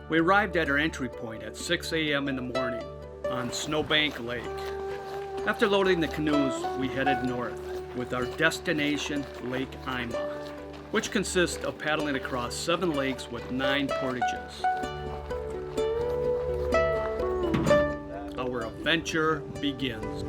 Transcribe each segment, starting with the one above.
We arrived at our entry point at 6 a.m. in the morning on Snowbank Lake. After loading the canoes, we headed north with our destination, Lake Ima, which consists of paddling across 7 lakes with 9 portages. Our adventure begins.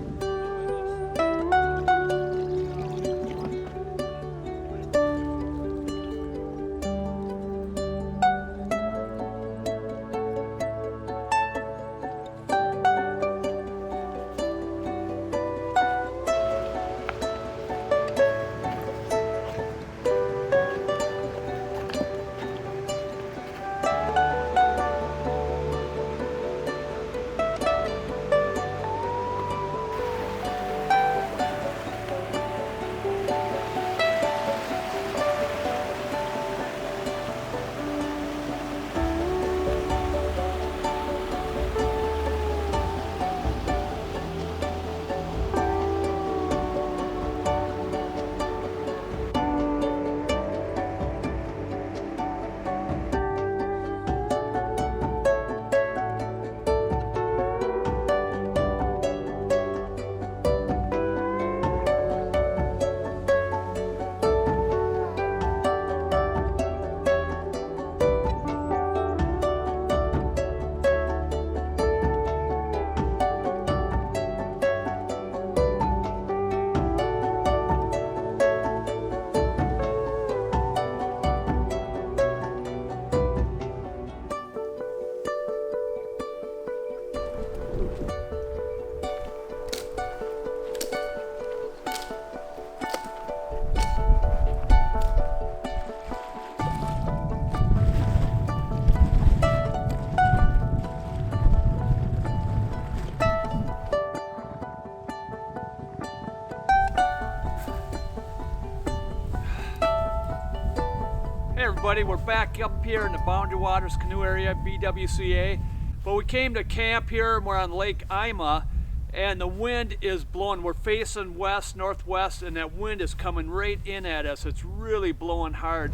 Hey everybody, we're back up here in the Boundary Waters canoe area, BWCA. But we came to camp here and we're on Lake Ima and the wind is blowing. We're facing west, northwest, and that wind is coming right in at us. It's really blowing hard.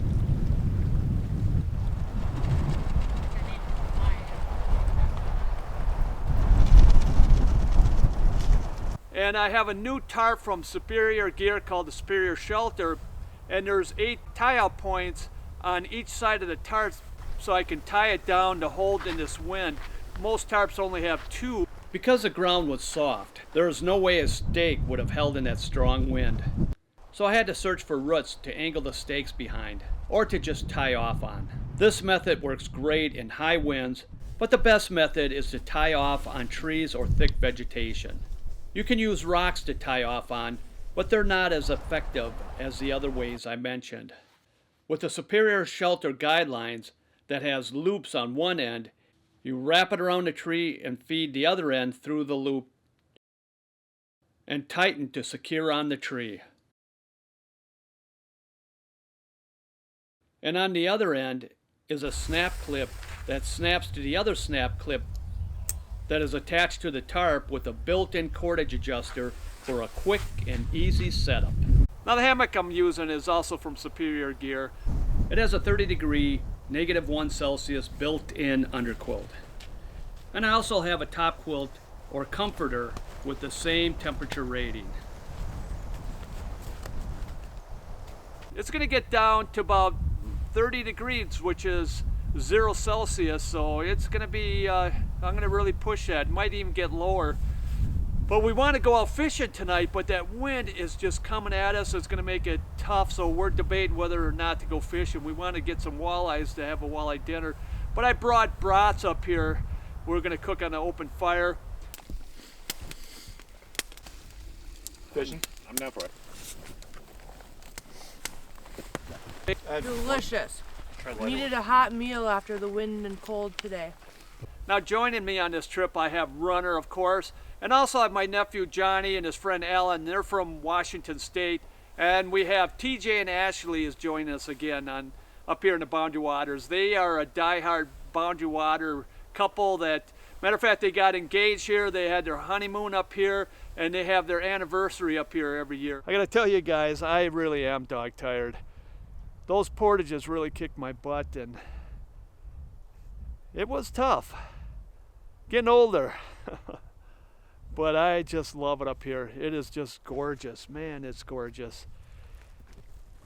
And I have a new tarp from Superior Gear called the Superior Shelter, and there's 8 tie-out points on each side of the tarp so I can tie it down to hold in this wind. Most tarps only have 2. Because the ground was soft, there was no way a stake would have held in that strong wind. So I had to search for roots to angle the stakes behind, or to just tie off on. This method works great in high winds, but the best method is to tie off on trees or thick vegetation. You can use rocks to tie off on, but they're not as effective as the other ways I mentioned. With the Superior Shelter guidelines that has loops on one end, you wrap it around the tree and feed the other end through the loop and tighten to secure on the tree. And on the other end is a snap clip that snaps to the other snap clip that is attached to the tarp with a built-in cordage adjuster for a quick and easy setup. Now the hammock I'm using is also from Superior Gear. It has a 30-degree, -1 Celsius built-in underquilt. And I also have a top quilt or comforter with the same temperature rating. It's going to get down to about 30 degrees, which is 0 Celsius, so it's going to be, I'm going to really push that. It might even get lower. But we want to go out fishing tonight, but that wind is just coming at us. It's going to make it tough, so we're debating whether or not to go fishing. We want to get some walleyes to have a walleye dinner. But I brought brats up here. We're going to cook on an open fire. Fishing? I'm down for it. Delicious. Needed a hot meal after the wind and cold today. Now joining me on this trip I have Runner, of course, and also I have my nephew Johnny and his friend Alan. They're from Washington State. And we have TJ and Ashley is joining us again up here in the Boundary Waters. They are a diehard Boundary Water couple that, matter of fact, they got engaged here. They had their honeymoon up here, and they have their anniversary up here every year. I gotta tell you guys, I really am dog tired. Those portages really kicked my butt, and It was tough. Getting older. But I just love it up here. It is just gorgeous. Man, it's gorgeous.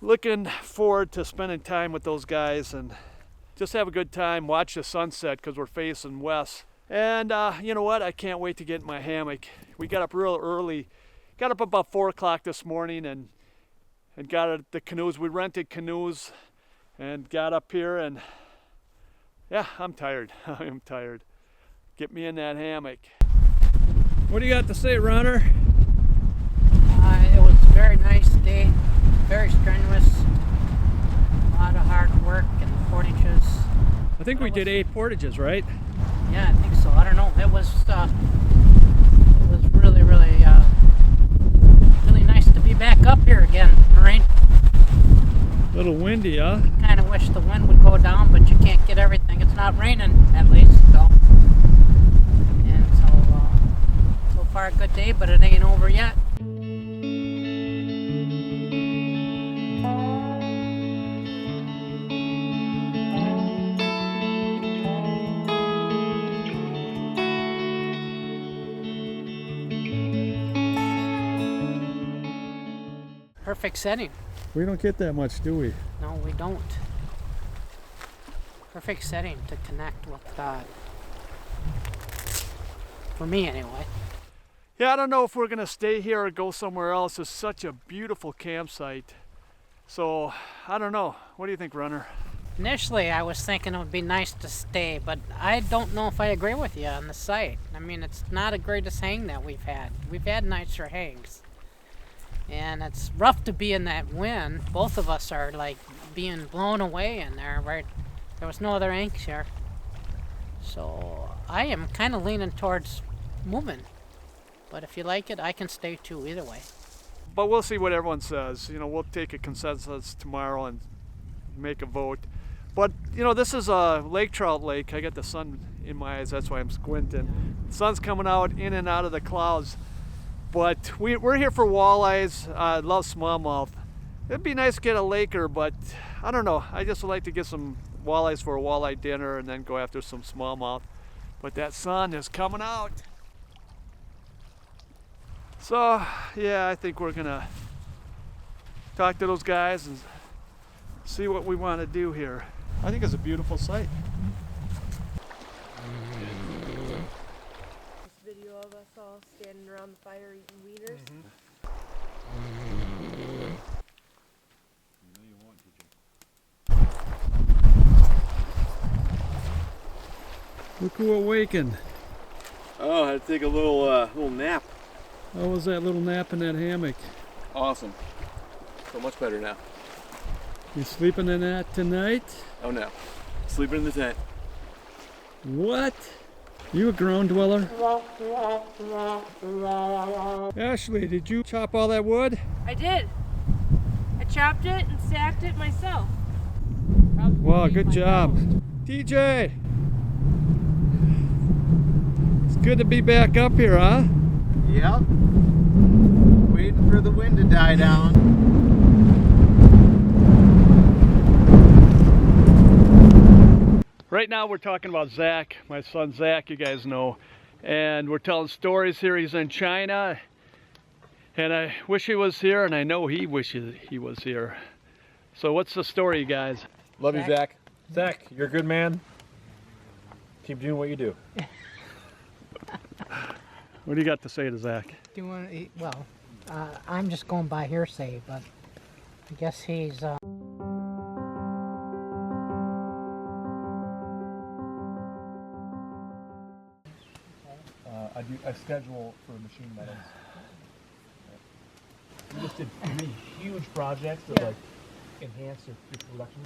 Looking forward to spending time with those guys and just have a good time, watch the sunset because we're facing west. And you know what? I can't wait to get in my hammock. We got up real early. Got up about 4 o'clock this morning and got the canoes. We rented canoes and got up here and yeah, I'm tired. I'm tired. Get me in that hammock. What do you got to say, Ronner? It was a very nice day, very strenuous, a lot of hard work and portages. I think we did 8 portages, right? Yeah, I think so. I don't know. It was really, really nice to be back up here again, Marine. A little windy, huh? Kind of wish the wind would go down, but you can't get everything. It's not raining, at least, so. And so far a good day, but it ain't over yet. Perfect setting. We don't get that much, do we? No, we don't. Perfect setting to connect with God. For me, anyway. Yeah, I don't know if we're going to stay here or go somewhere else. It's such a beautiful campsite. So, I don't know. What do you think, Runner? Initially, I was thinking it would be nice to stay, but I don't know if I agree with you on the site. I mean, it's not the greatest hang that we've had. We've had nicer hangs. And it's rough to be in that wind. Both of us are like being blown away in there, right? There was no other anchors here. So I am kind of leaning towards moving. But if you like it, I can stay too, either way. But we'll see what everyone says. You know, we'll take a consensus tomorrow and make a vote. But, you know, this is a lake trout lake. I got the sun in my eyes, that's why I'm squinting. The sun's coming out in and out of the clouds. But we're here for walleyes. I love smallmouth. It'd be nice to get a laker, but I don't know. I just would like to get some walleyes for a walleye dinner and then go after some smallmouth. But that sun is coming out. So, yeah, I think we're gonna talk to those guys and see what we want to do here. I think it's a beautiful site. Video of us all standing around the fire eating wieners. Look who awakened. Oh, I had to take a little nap. How was that little nap in that hammock? Awesome. So much better now. You sleeping in that tonight? Oh no. Sleeping in the tent. What? You a ground dweller? Ashley, did you chop all that wood? I did. I chopped it and stacked it myself. Wow, good job. DJ! It's good to be back up here, huh? Yep. Waiting for the wind to die down. Right now we're talking about Zach, my son Zach, you guys know. And we're telling stories here. He's in China. And I wish he was here, and I know he wishes he was here. So what's the story, you guys? Love you, Zach. Zach, you're a good man. Keep doing what you do. What do you got to say to Zach? Do you want to eat? Well, I'm just going by hearsay, but I guess he's... I schedule for machine metals. We just did 3 huge projects that like enhance your production.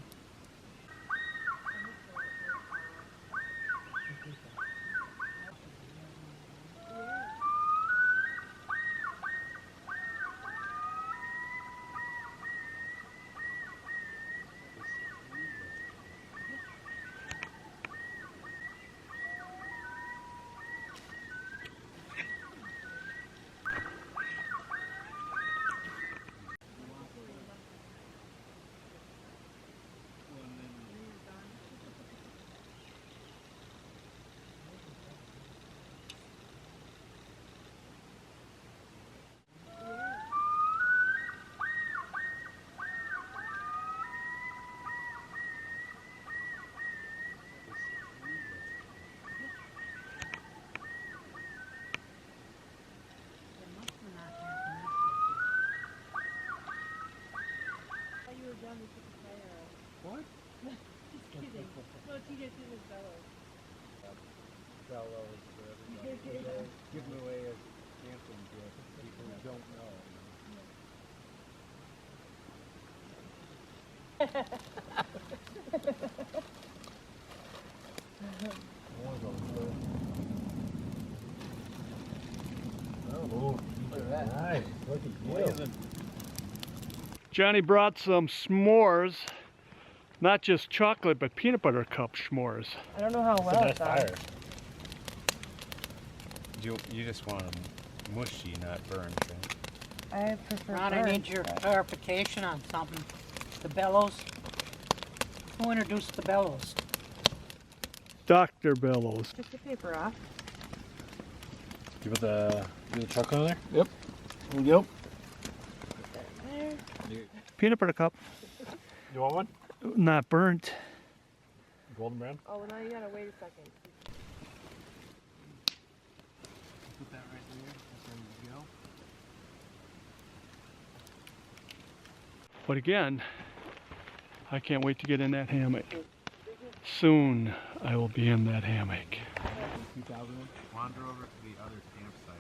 Bellows for everybody. Giving away a camping gift. People who don't know. Oh, look at that. Nice. Look at you. Johnny brought some s'mores, not just chocolate, but peanut butter cup s'mores. I don't know how well it's on. You just want them mushy, not burned, right? I prefer Ron, I burnt, need your but- clarification on something. The bellows. Who introduced the bellows? Dr. Bellows. Take the paper off. You put the chocolate on there? Yep. Yep. There. Peanut butter cup, You want one? not burnt. Golden brown? Oh, well, now you gotta wait a second. Put that right there. That's ready to go. But again, I can't wait to get in that hammock. Soon I will be in that hammock. 2000. Wander over to the other campsite.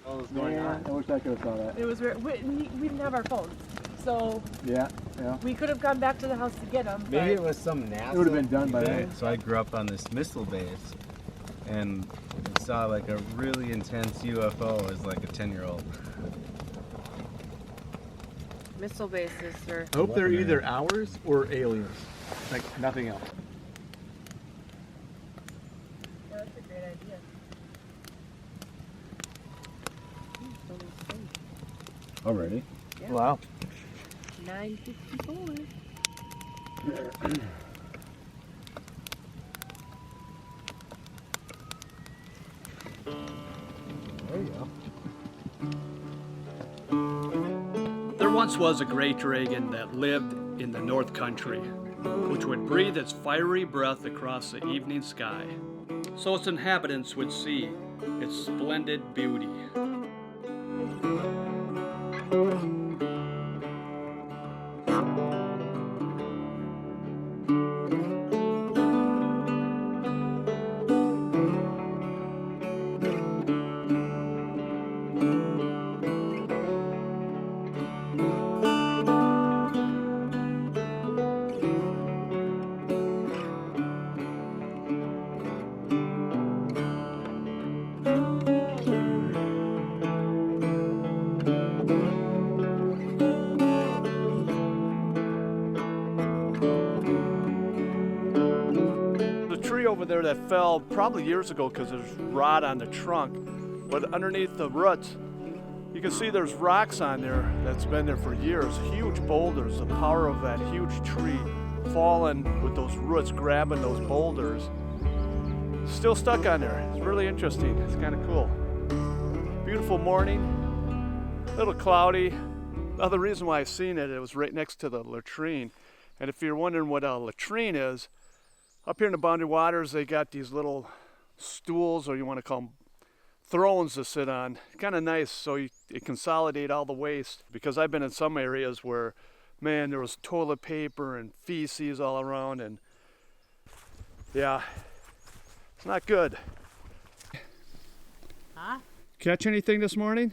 What was going on? I wish I could have saw that. It was weird. We didn't have our phones, so Yeah. we could have gone back to the house to get them. Maybe it was some NASA. It would have been done by then. So I grew up on this missile base, and saw like a really intense UFO as like a 10-year-old. Missile bases or I hope they're either ours or aliens. Like nothing else. yeah, that's a great idea. Already? Yeah. Wow. 9:54. There you go. There once was a great dragon that lived in the North Country, which would breathe its fiery breath across the evening sky, so its inhabitants would see its splendid beauty. The tree over there that fell probably years ago because there's rot on the trunk, but underneath the roots, you can see there's rocks on there that's been there for years, huge boulders. The power of that huge tree falling with those roots grabbing those boulders. Still stuck on there. It's really interesting. It's kind of cool. Beautiful morning, a little cloudy. The other reason why I've seen it, it was right next to the latrine. And if you're wondering what a latrine is, up here in the Boundary Waters, they got these little stools, or you want to call them thrones, to sit on. Kind of nice, so you consolidate all the waste. Because I've been in some areas where, man, there was toilet paper and feces all around, and yeah, it's not good. Huh? Catch anything this morning?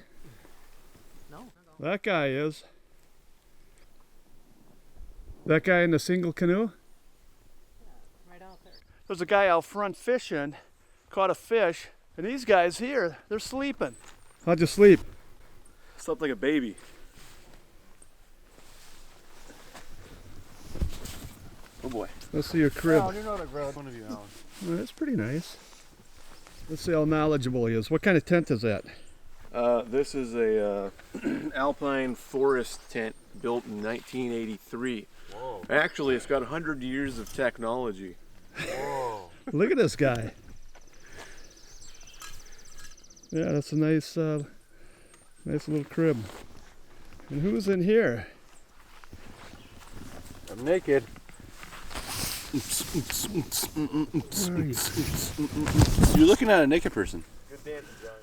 No. That guy is. That guy in the single canoe? Right out there. There's a guy out front fishing, caught a fish, and these guys here, they're sleeping. How'd you sleep? Slept like a baby. Oh boy. Let's see your crib. I didn't know that grabbed one of you, Alan. Well, that's pretty nice. Let's see how knowledgeable he is. What kind of tent is that? This is a Alpine forest tent built in 1983. Whoa. Actually, it's got 100 years of technology. Whoa. Look at this guy. Yeah, that's a nice, nice little crib. And who's in here? I'm naked. You're looking at a naked person. Good dancing, Johnny.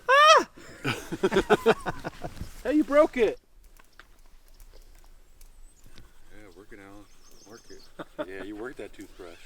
Hey, you broke it. Yeah, work it, Alan. Work it. Yeah, you work that toothbrush.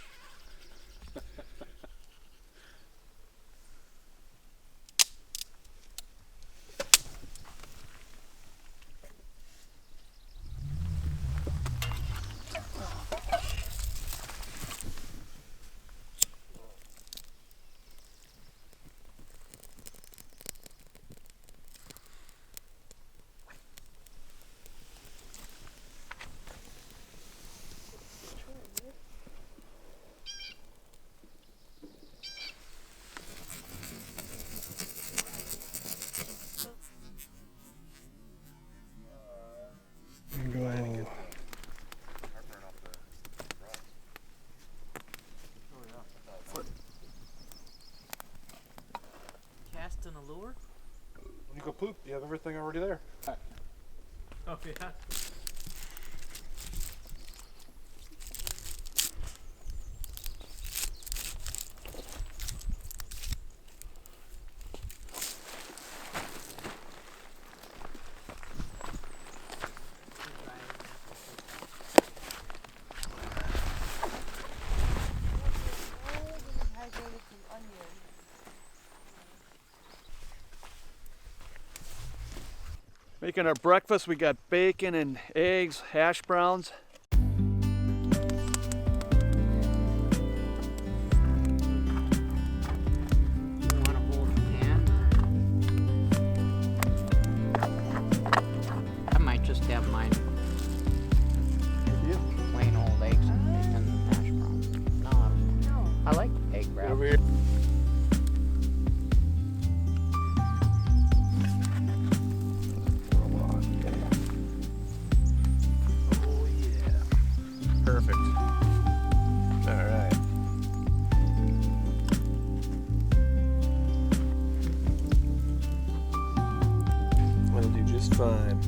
lure? When you go poop, you have everything already there. Oh, yeah. Making our breakfast, we got bacon and eggs, hash browns. You want to hold the pan? I might just have mine. Plain old eggs and bacon and hash browns. No, I like egg wrap. Over here. Perfect. All right. That'll do just fine.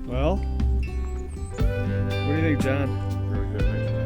Well, what do you think, John? Very good, thank you.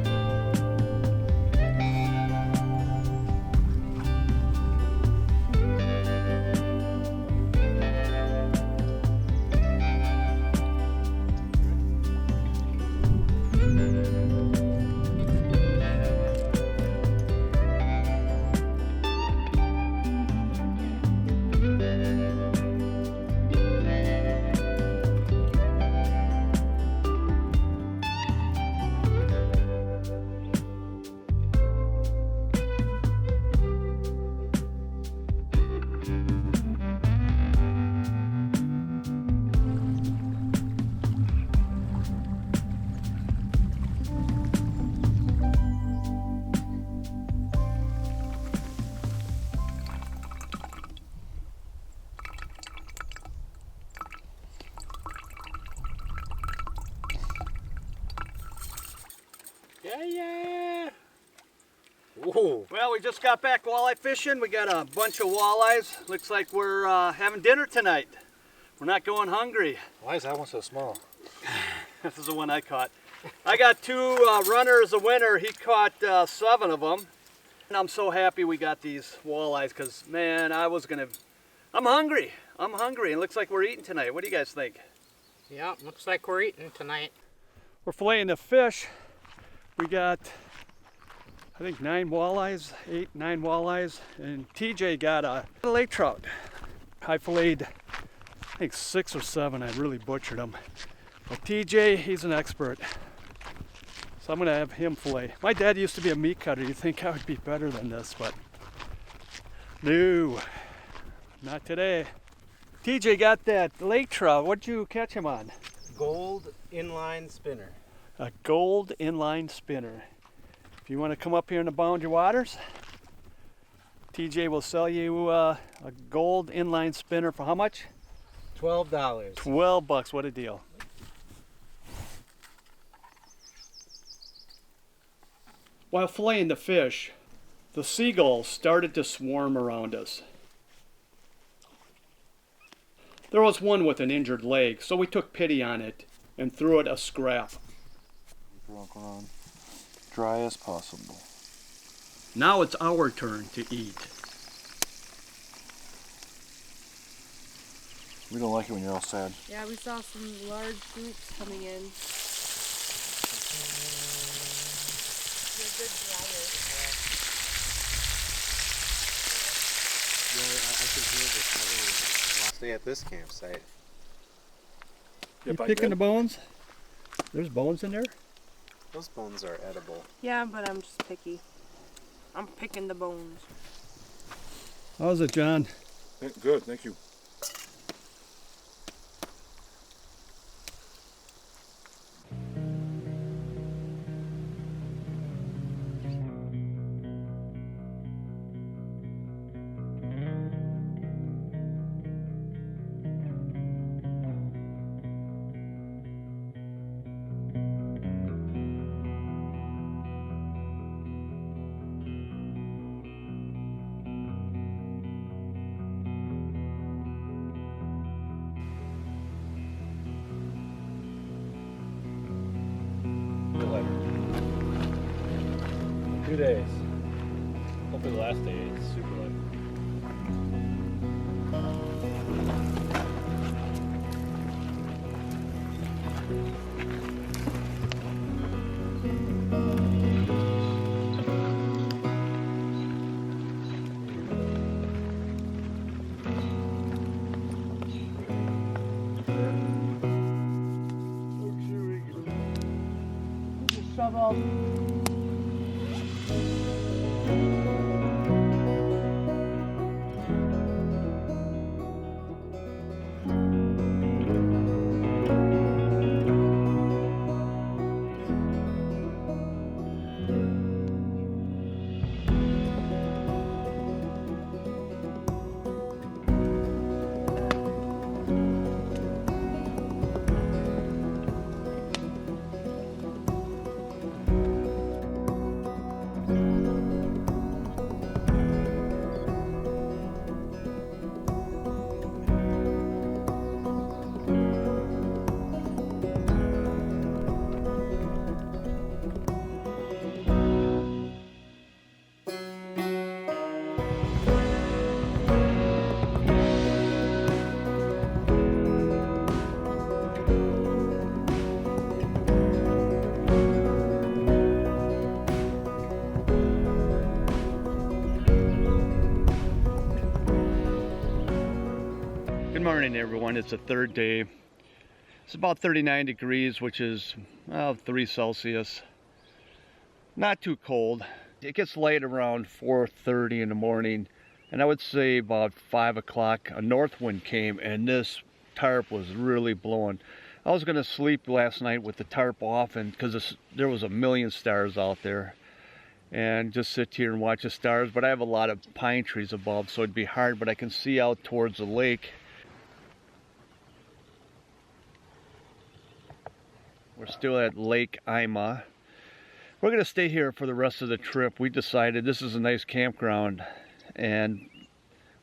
Yeah. Whoa. Well, we just got back walleye fishing. We got a bunch of walleyes. Looks like we're having dinner tonight. We're not going hungry. Why is that one so small? This is the one I caught. I got two runners a winner. He caught 7 of them. And I'm so happy we got these walleyes because, man, I'm hungry. I'm hungry. And it looks like we're eating tonight. What do you guys think? Yeah, looks like we're eating tonight. We're filleting the fish. We got, I think, 9 walleyes, 9 walleyes. And TJ got a lake trout. I filleted, I think, 6 or 7. I really butchered them. But TJ, he's an expert. So I'm gonna have him fillet. My dad used to be a meat cutter. You'd think I would be better than this, but no, not today. TJ got that lake trout. What'd you catch him on? Gold inline spinner. A gold inline spinner. If you want to come up here in the Boundary Waters, TJ will sell you a gold inline spinner for how much? $12. 12 bucks. What a deal. While filleting the fish, the seagulls started to swarm around us. There was one with an injured leg, so we took pity on it and threw it a scrap. Drunk on dry as possible. Now it's our turn to eat. We don't like it when you're all sad. Yeah, we saw some large groups coming in. They're good dryers. I can hear this. Stay at this campsite. You picking the bones? There's bones in there? Those bones are edible. Yeah, but I'm just picky. I'm picking the bones. How's it, John? Good, thank you. 2 days. Hopefully the last day is super light. Shovel. Good morning, everyone. It's the third day. It's about 39 degrees, which is 3 Celsius. Not too cold. It gets light around 4:30 in the morning, and I would say about 5 o'clock a north wind came, and this tarp was really blowing. I was going to sleep last night with the tarp off, and because there was a million stars out there, and just sit here and watch the stars. But I have a lot of pine trees above, so it'd be hard, but I can see out towards the lake. We're still at Lake Ima. We're going to stay here for the rest of the trip. We decided this is a nice campground, and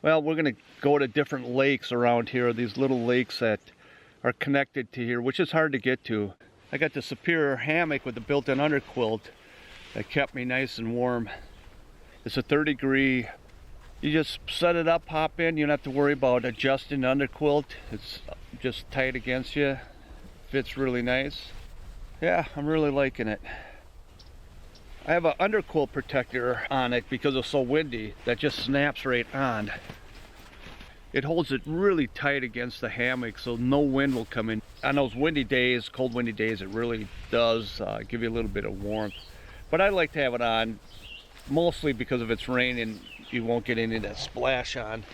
well, we're going to go to different lakes around here, these little lakes that are connected to here, which is hard to get to. I got the Superior hammock with the built-in underquilt that kept me nice and warm. It's a 30-degree. You just set it up, hop in. You don't have to worry about adjusting the underquilt. It's just tight against you. Fits really nice. Yeah, I'm really liking it. I have an underquilt protector on it because it's so windy that just snaps right on. It holds it really tight against the hammock so no wind will come in. On those windy days, cold windy days, it really does give you a little bit of warmth. But I like to have it on mostly because if it's raining, you won't get any of that splash on.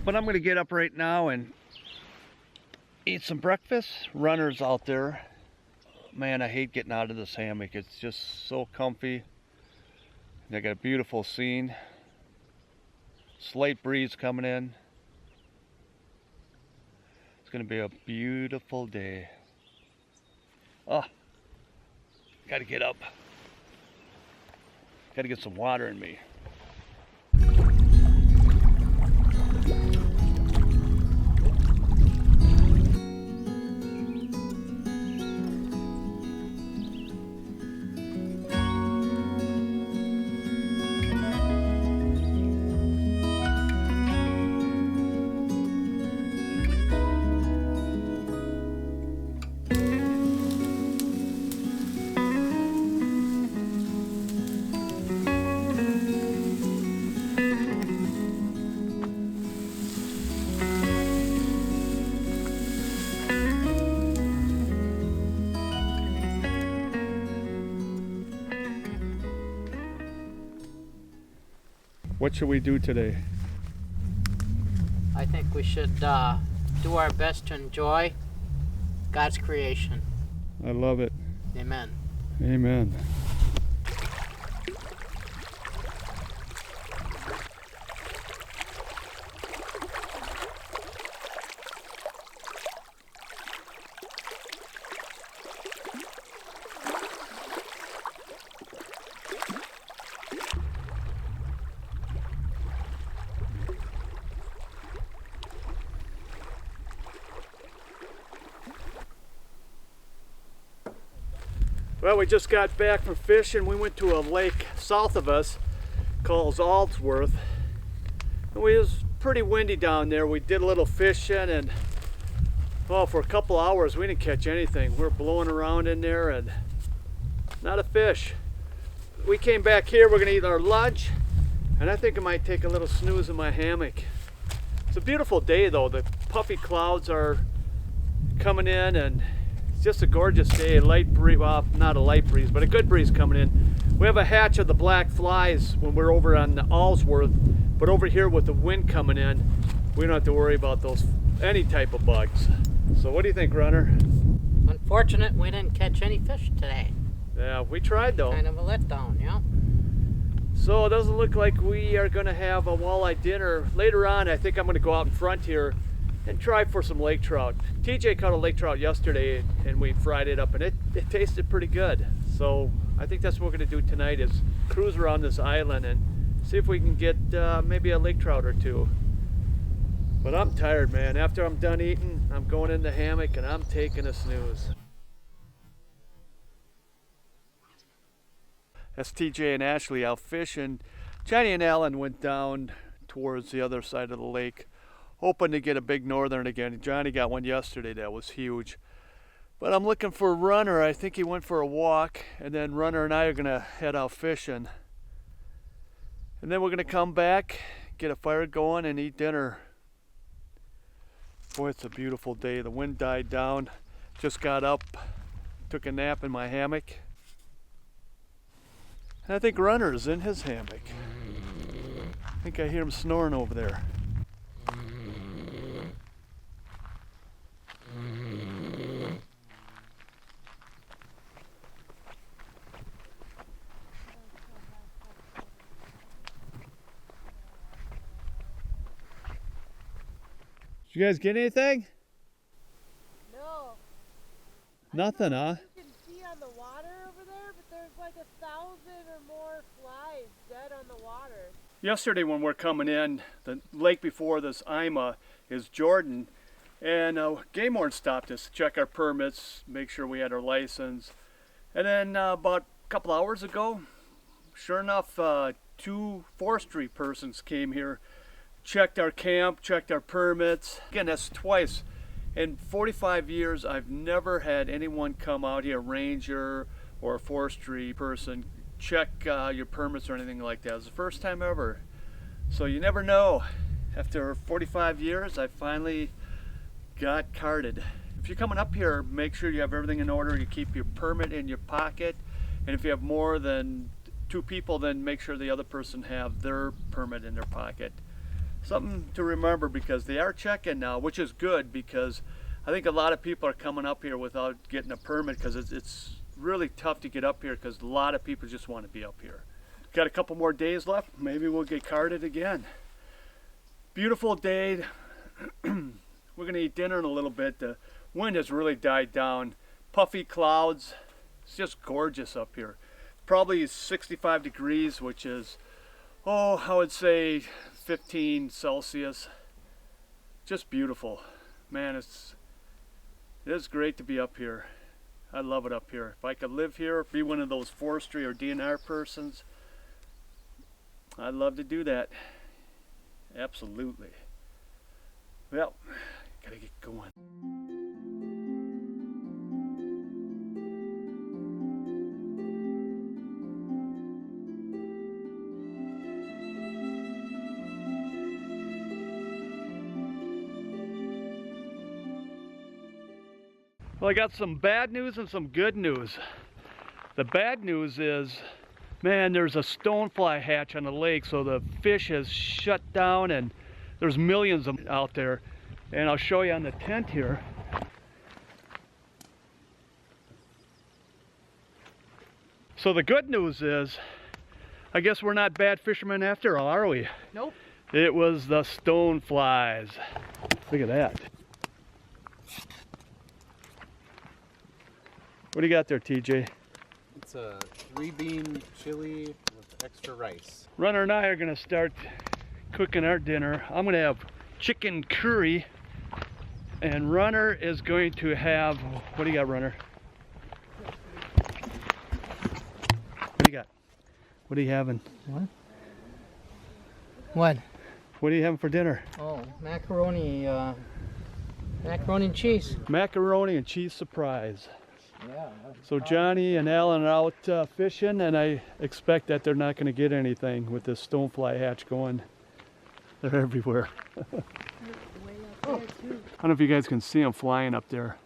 But I'm going to get up right now and eat some breakfast. Runners out there. Man, I hate getting out of this hammock. It's just so comfy. And I got a beautiful scene. Slight breeze coming in. It's going to be a beautiful day. Oh, got to get up. Got to get some water in me. What should we do today? I think we should do our best to enjoy God's creation. I love it. Amen. Amen. Well, we just got back from fishing. We went to a lake south of us called Aldsworth. It was pretty windy down there. We did a little fishing, and well, for a couple hours we didn't catch anything. We were blowing around in there and not a fish. We came back here, we're gonna eat our lunch, and I think I might take a little snooze in my hammock. It's a beautiful day though. The puffy clouds are coming in and it's just a gorgeous day. A light breeze, well, not a light breeze, but a good breeze coming in. We have a hatch of the black flies when we're over on the Aldsworth, but over here with the wind coming in, we don't have to worry about those, any type of bugs. So what do you think, Runner? Unfortunate we didn't catch any fish today. Yeah, we tried though. Kind of a letdown, yeah. So it doesn't look like we are gonna have a walleye dinner. Later on, I think I'm gonna go out in front here and try for some lake trout. TJ caught a lake trout yesterday and we fried it up and it tasted pretty good. So I think that's what we're gonna do tonight is cruise around this island and see if we can get maybe a lake trout or two. But I'm tired, man. After I'm done eating, I'm going in the hammock and I'm taking a snooze. That's TJ and Ashley out fishing. Johnny and Alan went down towards the other side of the lake, hoping to get a big northern again. Johnny got one yesterday that was huge. But I'm looking for Runner. I think he went for a walk, and then Runner and I are gonna head out fishing. And then we're gonna come back, get a fire going, and eat dinner. Boy, it's a beautiful day. The wind died down. Just got up, took a nap in my hammock. And I think Runner's in his hammock. I think I hear him snoring over there. Did you guys get anything? No. Nothing, huh? You can see on the water over there, but there's like 1,000 or more flies dead on the water. Yesterday when we're coming in, the lake before this Ima is Jordan, and game warden stopped us to check our permits, make sure we had our license. And then about a couple hours ago, sure enough, 2 forestry persons came here, checked our camp, checked our permits. Again, that's twice. In 45 years, I've never had anyone come out here, a ranger or a forestry person, check your permits or anything like that. It's the first time ever. So you never know. After 45 years, I finally got carded. If you're coming up here, make sure you have everything in order. You keep your permit in your pocket. And if you have more than 2 people, then make sure the other person have their permit in their pocket. Something to remember because they are checking now, which is good because I think a lot of people are coming up here without getting a permit because it's really tough to get up here because a lot of people just want to be up here. Got a couple more days left. Maybe we'll get carded again. Beautiful day. We're going to eat dinner in a little bit. The wind has really died down. Puffy clouds. It's just gorgeous up here. Probably 65 degrees, which is, oh, I would say 15 Celsius. Just beautiful. Man, it is great to be up here. I love it up here. If I could live here, be one of those forestry or DNR persons, I'd love to do that. Absolutely. Well, gotta get going. Well, I got some bad news and some good news. The bad news is, man, there's a stonefly hatch on the lake, so the fish has shut down and there's millions of them out there. And I'll show you on the tent here. So the good news is, I guess we're not bad fishermen after all, are we? Nope. It was the stoneflies. Look at that. What do you got there, TJ? It's a 3-bean chili with extra rice. Runner and I are gonna start cooking our dinner. I'm gonna have chicken curry, and Runner is going to have, what do you got, Runner? What are you having? What? What are you having for dinner? Oh, macaroni, macaroni and cheese. Macaroni and cheese surprise. Yeah. So Johnny and Alan are out fishing, and I expect that they're not going to get anything with this stonefly hatch going. They're everywhere. I don't know if you guys can see them flying up there.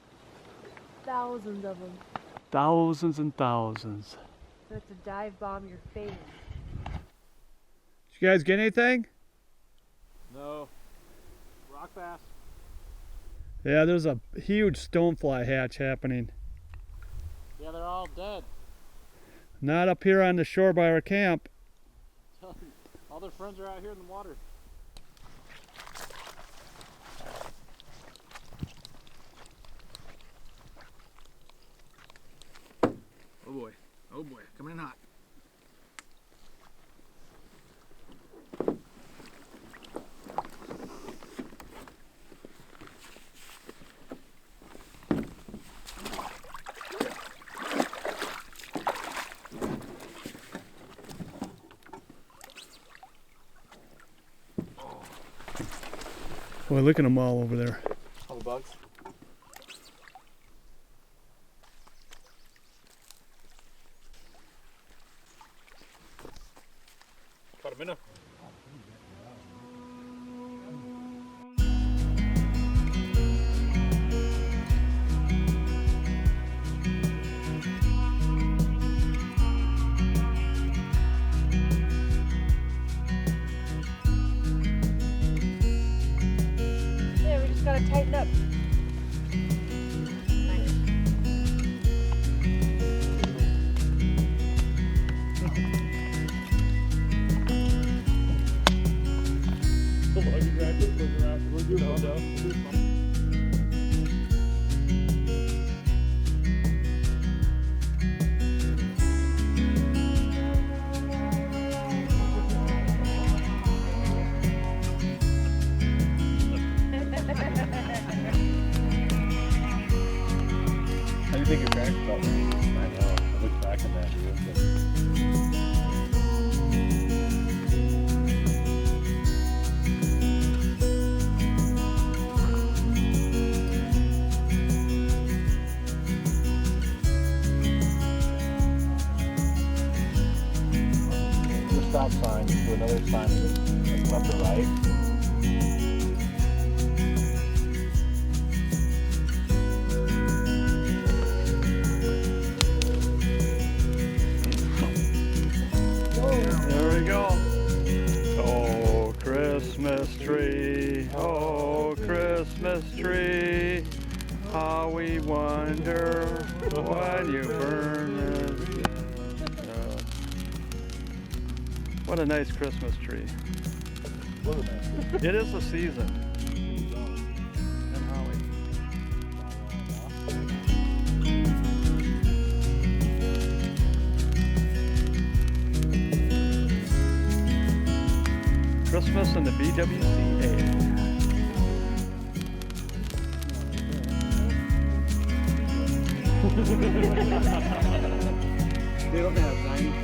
Thousands of them. Thousands and thousands. So it's a dive bomb your face. Did you guys get anything? No. Rock bass. Yeah, there's a huge stonefly hatch happening. Yeah, they're all dead. Not up here on the shore by our camp. All their friends are out here in the water. Oh boy. Oh boy. Coming in hot. Boy, look at them all over there. All the bugs. Caught a minnow. Yeah, we just gotta tighten up. How do you think your parents felt? I know. I look back in that view. The stop sign to another sign like left or right. There we go. Oh, Christmas tree. Oh, Christmas tree. How we wonder when you burn it. What a nice Christmas tree. It is the season. And holly. Christmas in the BWCA. They don't have signs.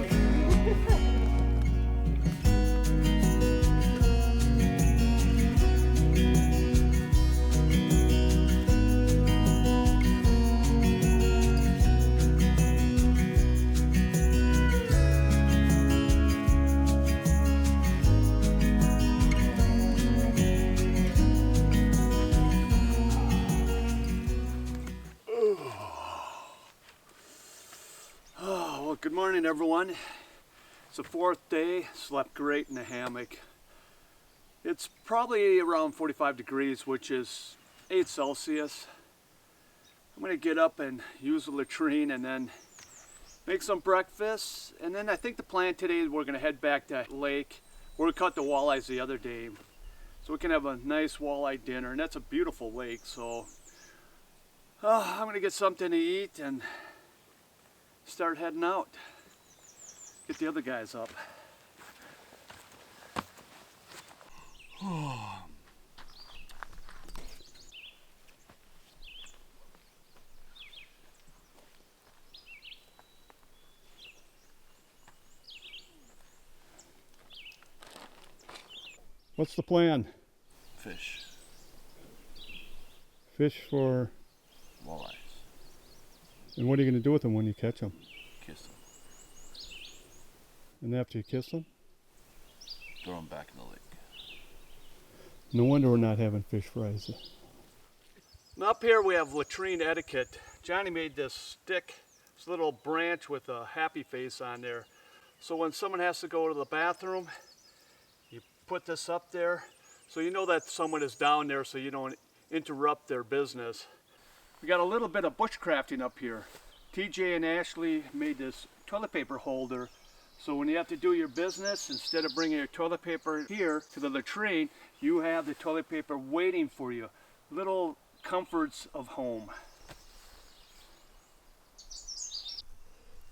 Well, good morning, everyone. It's the fourth day. Slept great in the hammock. It's probably around 45 degrees, which is 8 Celsius. I'm going to get up and use the latrine and then make some breakfast. And then I think the plan today is we're going to head back to lake where we caught the walleyes the other day. So we can have a nice walleye dinner. And that's a beautiful lake. So I'm going to get something to eat and start heading out. Get the other guys up. What's the plan? Fish. Fish for... Walleyes. And what are you going to do with them when you catch them? Kiss them. And after you kiss them? Throw them back in the lake. No wonder we're not having fish fries. Now up here we have Latrine Etiquette. Johnny made this stick, this little branch with a happy face on there. So when someone has to go to the bathroom, you put this up there so you know that someone is down there so you don't interrupt their business. We got a little bit of bushcrafting up here. TJ and Ashley made this toilet paper holder, so when you have to do your business, instead of bringing your toilet paper here to the latrine, you have the toilet paper waiting for you. Little comforts of home.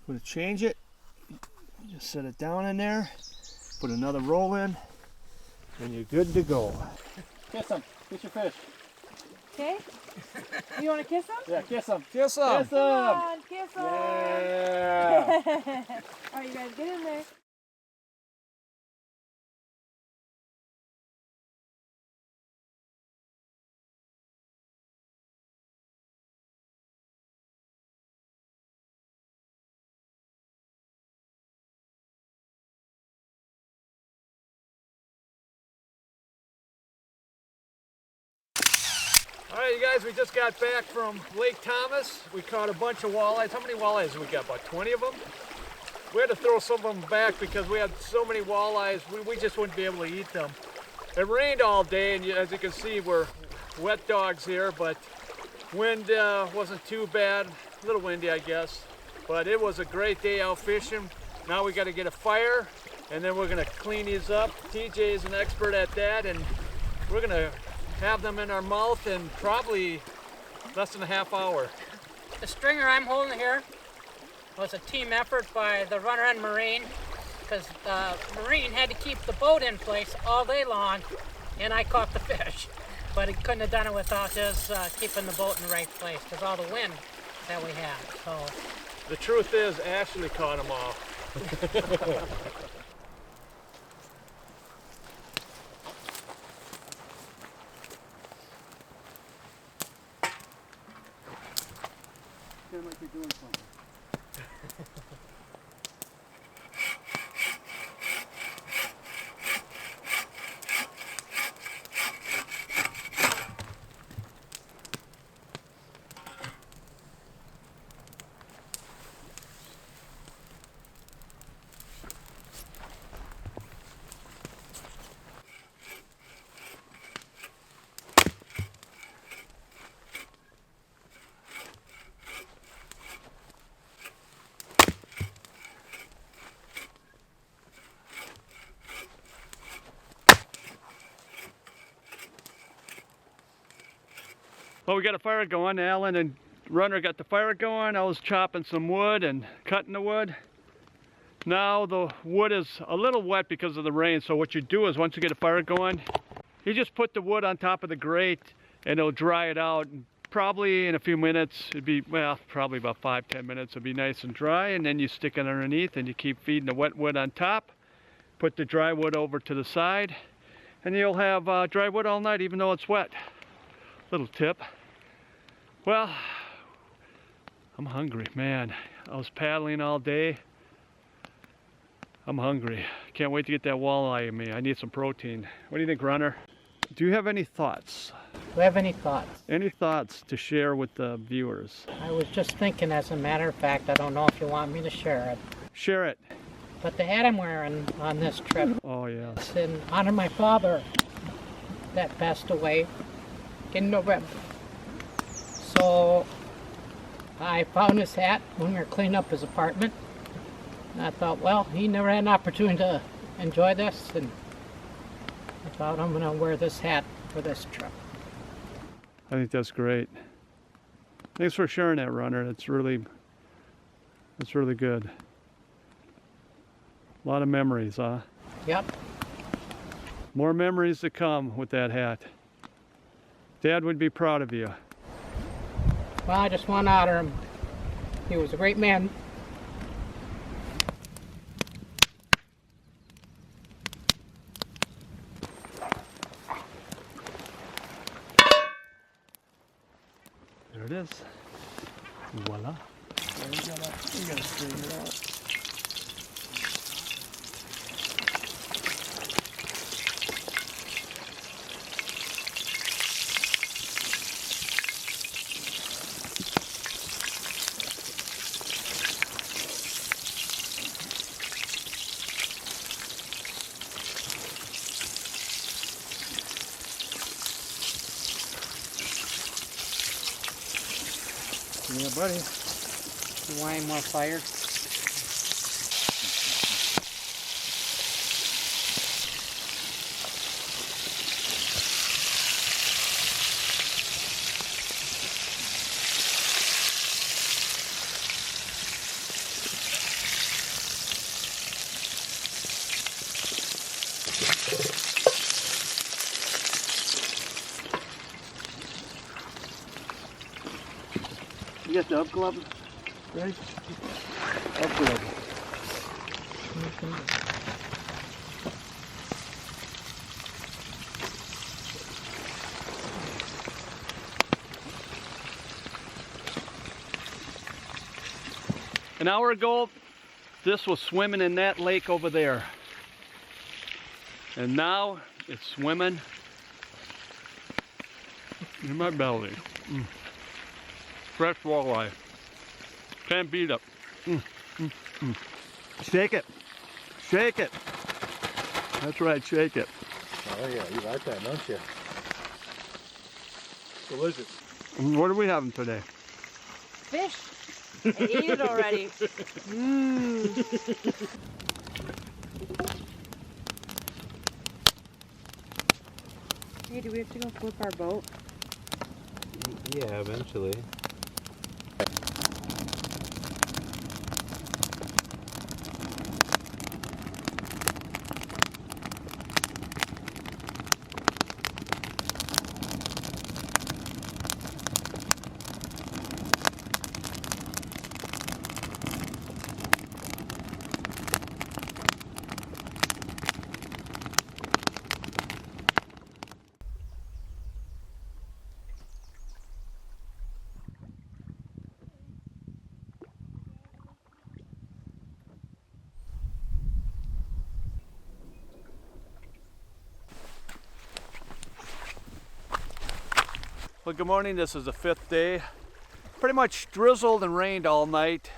I'm going to change it. Just set it down in there, put another roll in, and you're good to go. Kiss them. Kiss your fish. Okay? You want to kiss him? Yeah, kiss them. Kiss them. Kiss Come them. on, kiss him. Yeah. All right, you guys get in there. All right, you guys, we just got back from Lake Thomas. We caught a bunch of walleyes. How many walleyes did we got? About 20 of them? We had to throw some of them back because we had so many walleyes, we just wouldn't be able to eat them. It rained all day, and as you can see, we're wet dogs here, but wind wasn't too bad. A little windy, I guess. But it was a great day out fishing. Now we got to get a fire, and then we're going to clean these up. TJ is an expert at that, and we're going to have them in our mouth in probably less than a half hour. The stringer I'm holding here was a team effort by the runner and Marine, because the Marine had to keep the boat in place all day long, and I caught the fish. But he couldn't have done it without his keeping the boat in the right place, because all the wind that we had. So The truth is, Ashley caught them all. Might be doing something. Well, we got a fire going. Alan and Runner got the fire going. I was chopping some wood and cutting the wood. Now the wood is a little wet because of the rain, so what you do is once you get a fire going, you just put the wood on top of the grate and it'll dry it out. And probably in a few minutes, it'd be, well, probably about 5-10 minutes, it'll be nice and dry, and then you stick it underneath and you keep feeding the wet wood on top. Put the dry wood over to the side, and you'll have dry wood all night even though it's wet. Little tip. Well, I'm hungry, man. I was paddling all day. I'm hungry. Can't wait to get that walleye in me. I need some protein. What do you think, Runner? Do you have any thoughts? do you have any thoughts? Any thoughts to share with the viewers? I was just thinking, as a matter of fact, I don't know if you want me to share it, Share it. but the hat I'm wearing on this trip Oh, yes. is in honor of my father that passed away in November. So I found his hat when we were cleaning up his apartment. And I thought, well, he never had an opportunity to enjoy this, and I thought I'm going to wear this hat for this trip. I think that's great. Thanks for sharing that, Runner. That's really good. A lot of memories, huh? Yep. More memories to come with that hat. Dad would be proud of you. Well, I just want to honor him. He was a great man. is. Voila. Yeah, you gotta straighten it out. Yeah, buddy. You want any more fire? You got the up glove ready? Up glove. An hour ago, this was swimming in that lake over there. And now it's swimming in my belly. Fresh walleye. Can't beat it. Shake it. Shake it. That's right, shake it. Oh yeah, you like that, don't you? Delicious. What are we having today? Fish. I ate it already. Hey, do we have to go flip our boat? Yeah, eventually. Well, good morning. This is the 5th day. Pretty much drizzled and rained all night.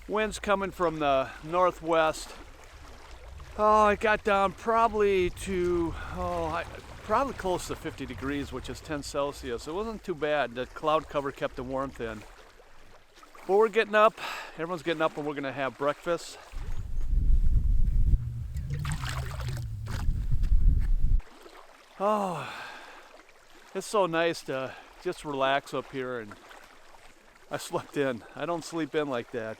Winds coming from the northwest. Oh, it got down probably to, probably close to 50 degrees, which is 10 Celsius. It wasn't too bad. The cloud cover kept the warmth in. But we're getting up. Everyone's getting up and we're gonna have breakfast. Oh, it's so nice to just relax up here, and I slept in. I don't sleep in like that.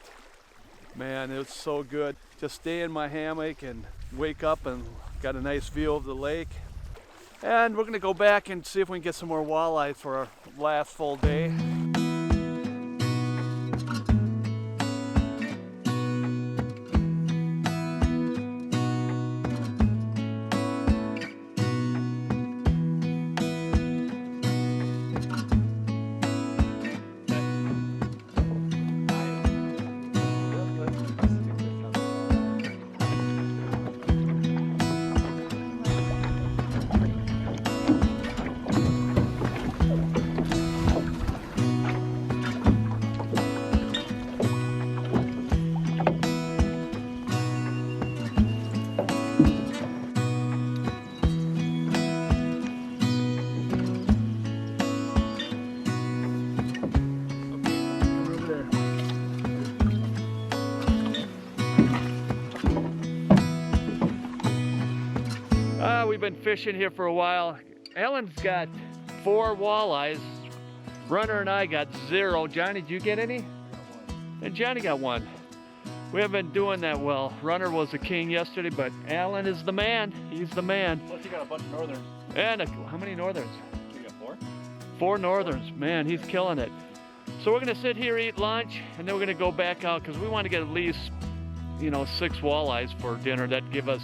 Man, it was so good. Just stay in my hammock and wake up and got a nice view of the lake. And we're gonna go back and see if we can get some more walleye for our last full day. We've been fishing here for a while. Ellen's got 4 walleyes. Runner and I got 0. Johnny, did you get any? And Johnny got 1. We haven't been doing that well. Runner was the king yesterday, but Alan is the man. He's the man. Plus you got a bunch of northerns. And how many northerns? You got 4? 4 northerns. Man, he's killing it. So we're gonna sit here, eat lunch, and then we're gonna go back out because we want to get at least, 6 walleyes for dinner. That'd give us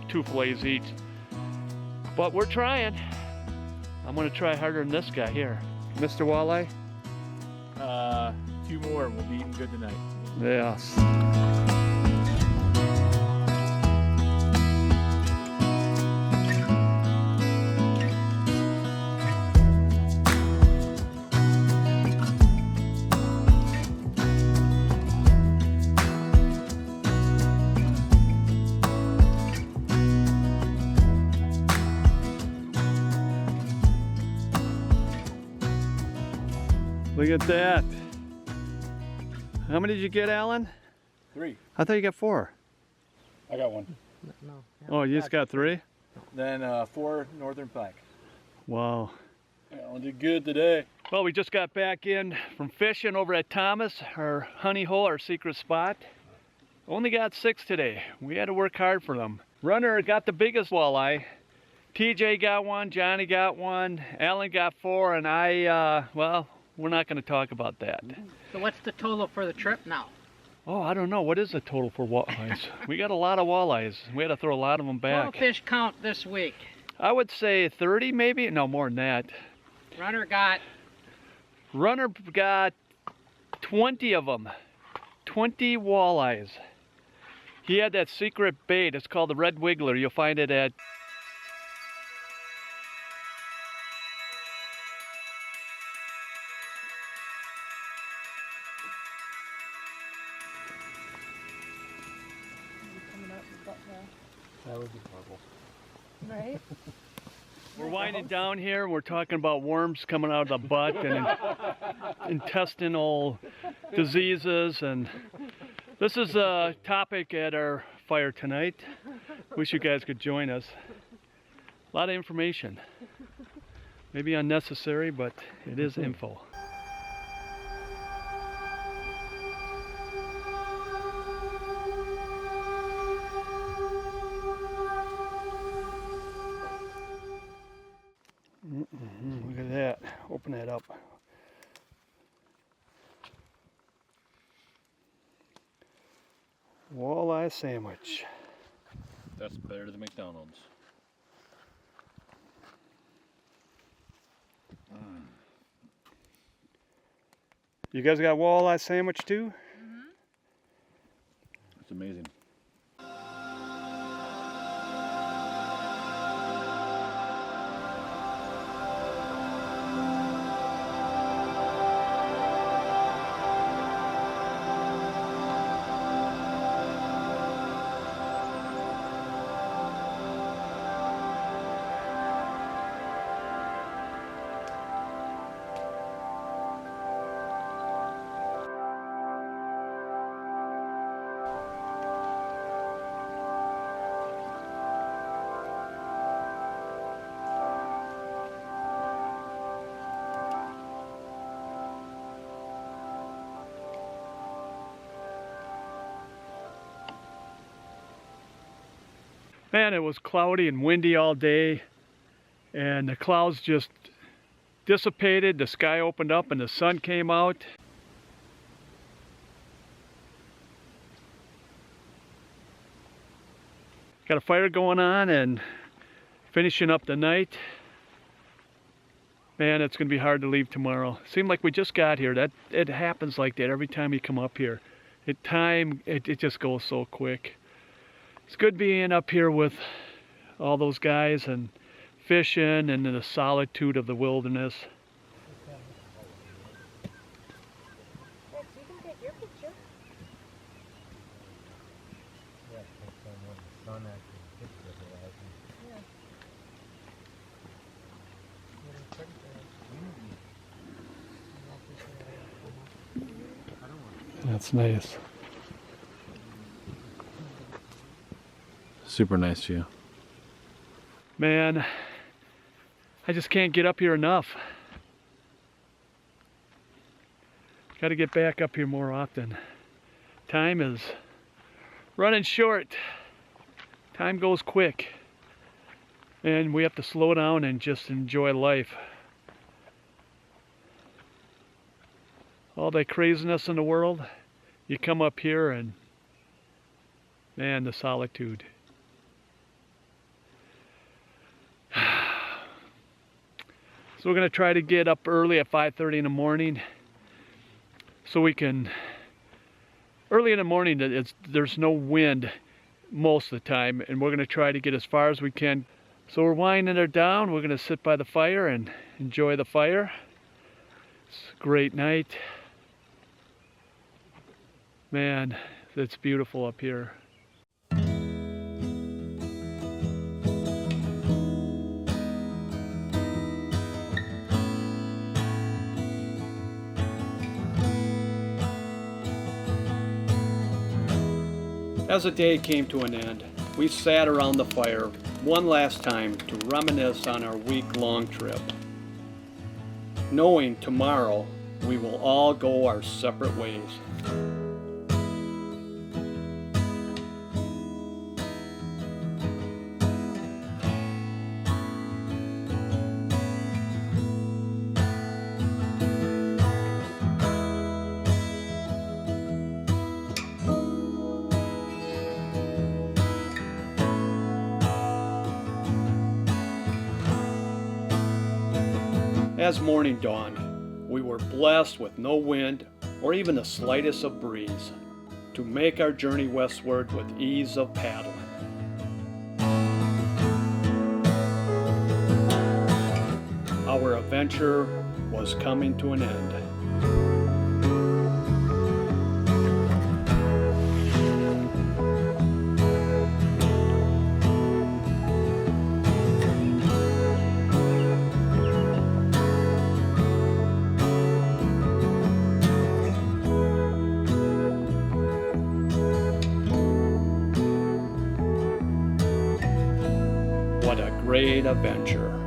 2 fillets each. But we're trying. I'm gonna try harder than this guy here. Mr. Walleye, 2 more and we'll be eating good tonight. Yes. Look at that. How many did you get, Alan? 3. I thought you got 4. I got 1. No. Oh, you just got 3? Then 4 northern pike. Wow. Alan did good today. Well, we just got back in from fishing over at Thomas, our honey hole, our secret spot. Only got 6 today. We had to work hard for them. Runner got the biggest walleye. TJ got 1, Johnny got 1, Alan got 4, and I, well, we're not going to talk about that. So what's the total for the trip now? Oh, I don't know. What is the total for walleyes? We got a lot of walleyes. We had to throw a lot of them back. 12 fish count this week. I would say 30 maybe. No, more than that. Runner got 20 of them. 20 walleyes. He had that secret bait. It's called the red wiggler. You'll find it at That would be horrible. Right? We're winding down here. We're talking about worms coming out of the butt and intestinal diseases, and this is a topic at our fire tonight. Wish you guys could join us. A lot of information. Maybe unnecessary, but it is info. Look at that. Open that up. Walleye sandwich. That's better than McDonald's. You guys got walleye sandwich too? It's amazing. Man, it was cloudy and windy all day, and the clouds just dissipated, the sky opened up and the sun came out. Got a fire going on and finishing up the night. Man, it's gonna be hard to leave tomorrow. Seemed like we just got here. It happens like that every time you come up here. It just goes so quick. It's good being up here with all those guys and fishing and in the solitude of the wilderness. Yes, you can take your picture. That's nice. Super nice view. Man, I just can't get up here enough. Got to get back up here more often. Time is running short. Time goes quick. And we have to slow down and just enjoy life. All that craziness in the world, you come up here and, man, the solitude. So we're going to try to get up early at 5:30 in the morning so we can, early in the morning, there's no wind most of the time, and we're going to try to get as far as we can. So we're winding her down. We're going to sit by the fire and enjoy the fire. It's a great night. Man, it's beautiful up here. As the day came to an end, we sat around the fire one last time to reminisce on our week-long trip, knowing tomorrow we will all go our separate ways. As morning dawned, we were blessed with no wind or even the slightest of breeze to make our journey westward with ease of paddling. Our adventure was coming to an end. What a great adventure.